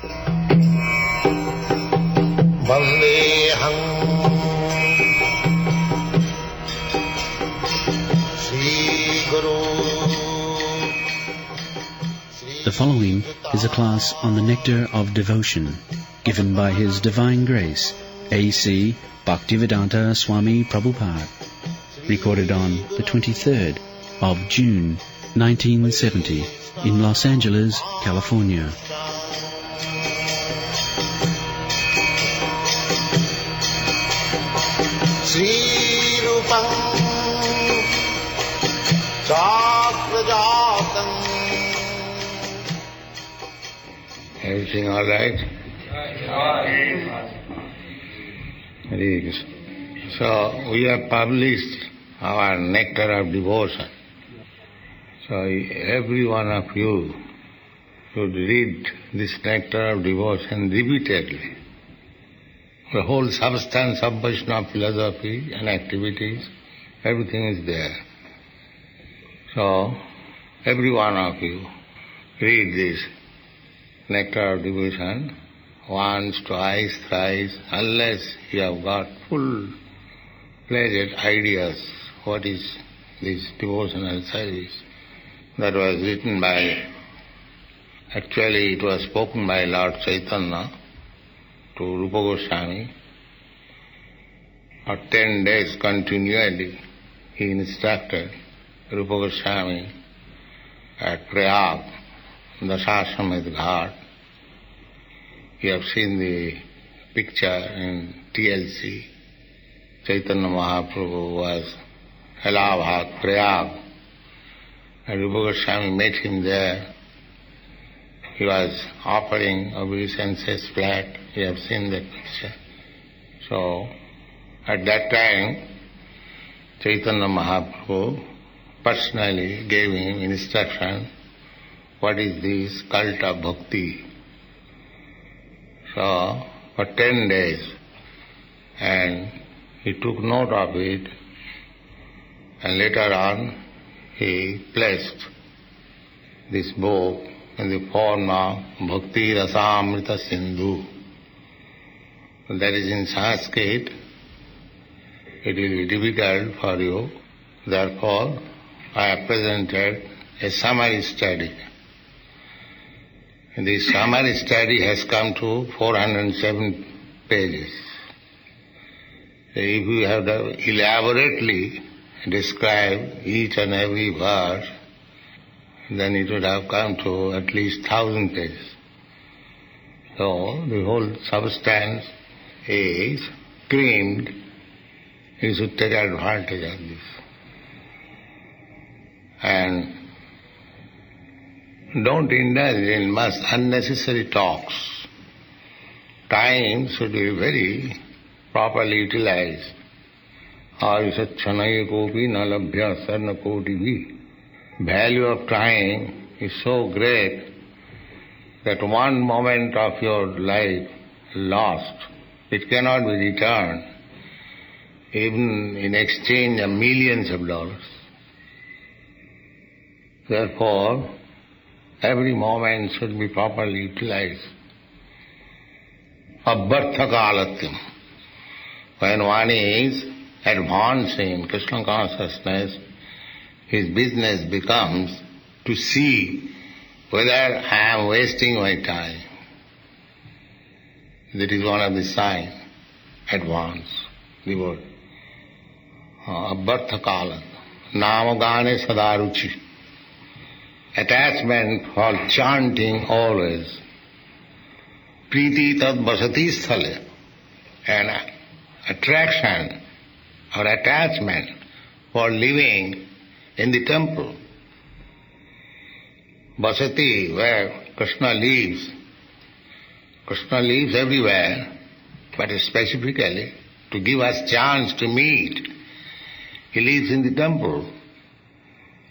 Vandeham Sri Guru. The following is a class on the Nectar of Devotion, given by His Divine Grace, A.C. Bhaktivedanta Swami Prabhupada, recorded on the 23rd of June, 1970, in Los Angeles, California. Sri Rupam Chakrajatam. Everything all right? Hare Krishna. So we have published our Nectar of Devotion. So every one of you should read this Nectar of Devotion repeatedly. The whole substance of Vaishnava philosophy and activities, everything is there. So every one of you read this Nectar of Devotion once, twice, thrice, unless you have got full-fledged ideas what is this devotional service. That was written by, actually it was spoken by Lord Chaitanya to Rupa Goswami. For 10 days continually he instructed Rupa Goswami at Prayag, the Sashamit Ghat. You have seen the picture in TLC. Chaitanya Mahaprabhu was Allahabad, Prayag, and Rupa Goswami met him there. He was offering obeisances flat. You have seen that picture. So, at that time, Chaitanya Mahaprabhu personally gave him instruction, what is this cult of bhakti. So, for 10 days, and he took note of it, and later on he placed this book in the form of Bhakti Rasamrita Sindhu. That is in Sanskrit. It will be difficult for you. Therefore, I have presented a summary study. This summary study has come to 407 pages. If you have to elaborately describe each and every verse, then it would have come to at least 1,000 pages. So the whole substance is creamed. You should take advantage of this. And don't indulge in much unnecessary talks. Time should be very properly utilized. Ayusachanaye kopi na labhya sarna koti bhi. Value of time is so great that one moment of your life lost, it cannot be returned, even in exchange of millions of dollars. Therefore, every moment should be properly utilized. Abhartha kalatyam. When one is advancing in Krishna consciousness, his business becomes to see whether I am wasting my time. That is one of the signs, advance, the word. Abhartha kala, namagane sadaruchi. Attachment for chanting always. Priti tad vasati sthale. And attraction or attachment for living in the temple. Vasati, where Krishna lives. Krishna lives everywhere, but specifically to give us chance to meet. He lives in the temple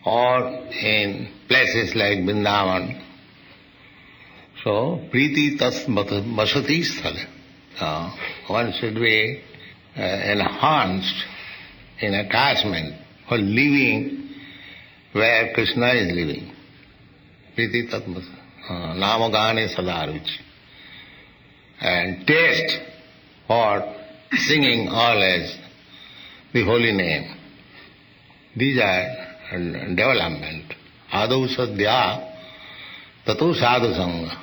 or in places like Vrindavan. So, priti tas vasati sthale. One should be enhanced in attachment for living where Krishna is living. Priti tat namagane sadaruchi. and taste for singing always the holy name. These are development. Adau sadhya tato sadhu sangha.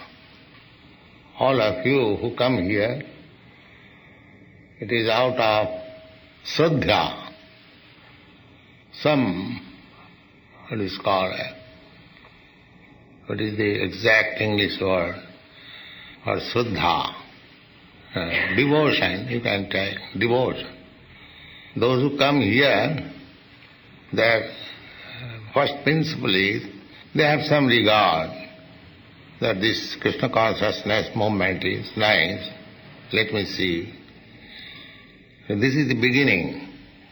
All of you who come here, it is out of sadhya, some, what is called, what is the exact English word for Shraddha? Devotion, you can take, devotion. Those who come here, their first principle is, they have some regard that this Krishna consciousness movement is nice, let me see. So this is the beginning,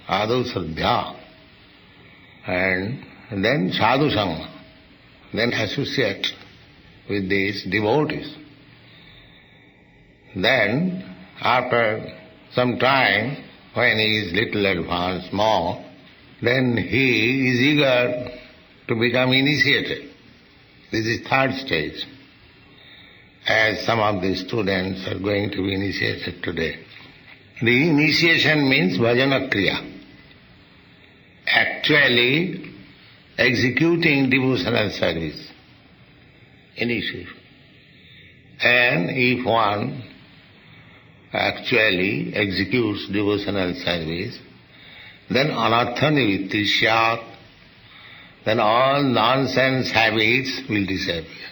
Adau Shraddha, and then Sadhu Sangha, then associate with these devotees. Then, after some time, when he is little advanced, more, then he is eager to become initiated. This is third stage, as some of the students are going to be initiated today. The initiation means bhajana kriya, actually executing devotional service, initiation. And if one actually executes devotional service, then anartha nivitti syat, then all nonsense habits will disappear.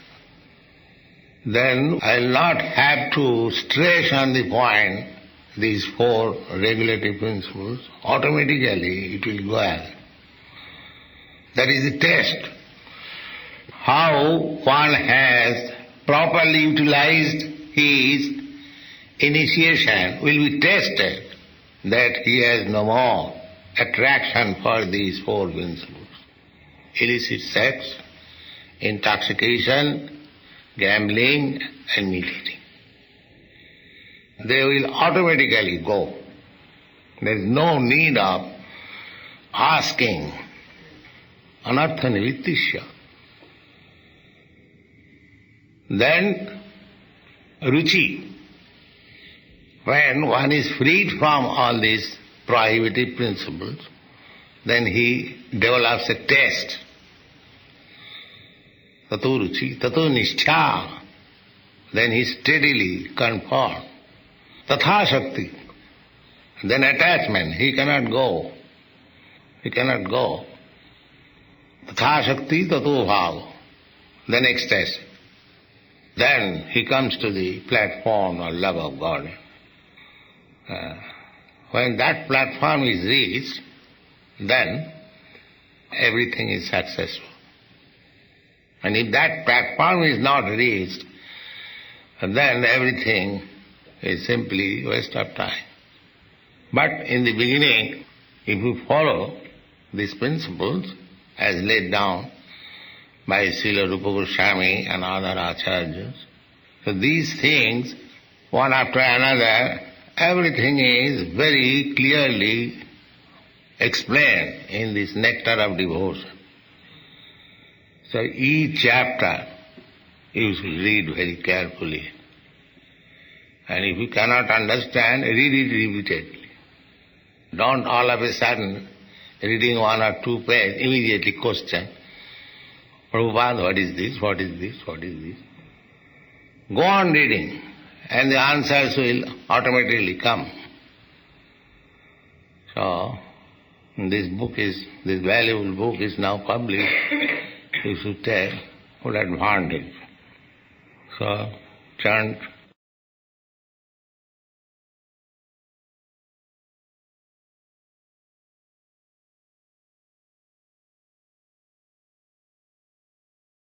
Then I will not have to stress on the point these four regulative principles, automatically it will go ahead. That is the test. How one has properly utilized his initiation will be tested, that he has no more attraction for these four principles. Illicit sex, intoxication, gambling and meat eating. They will automatically go. There is no need of asking. Anartha nivittisya. Then ruchi. When one is freed from all these prohibitive principles, then he develops a taste. Tato ruchi, tato nishtha. Then he steadily conforms. Tatha shakti. Then attachment, he cannot go. He cannot go. Tatha shakti tato bhava. Then ecstasy. Then he comes to the platform of love of God. When that platform is reached, then everything is successful. And if that platform is not reached, then everything is simply waste of time. But in the beginning, if you follow these principles as laid down by Srila Rupa Goswami and other acharyas, so these things, one after another, everything is very clearly explained in this Nectar of Devotion. So each chapter you should read very carefully. And if you cannot understand, read it repeatedly. Don't all of a sudden, reading one or two pages, immediately question, Prabhupada, what is this, what is this, what is this? Go on reading, and the answers will automatically come. So, this valuable book is now published. You should take full advantage. So, chant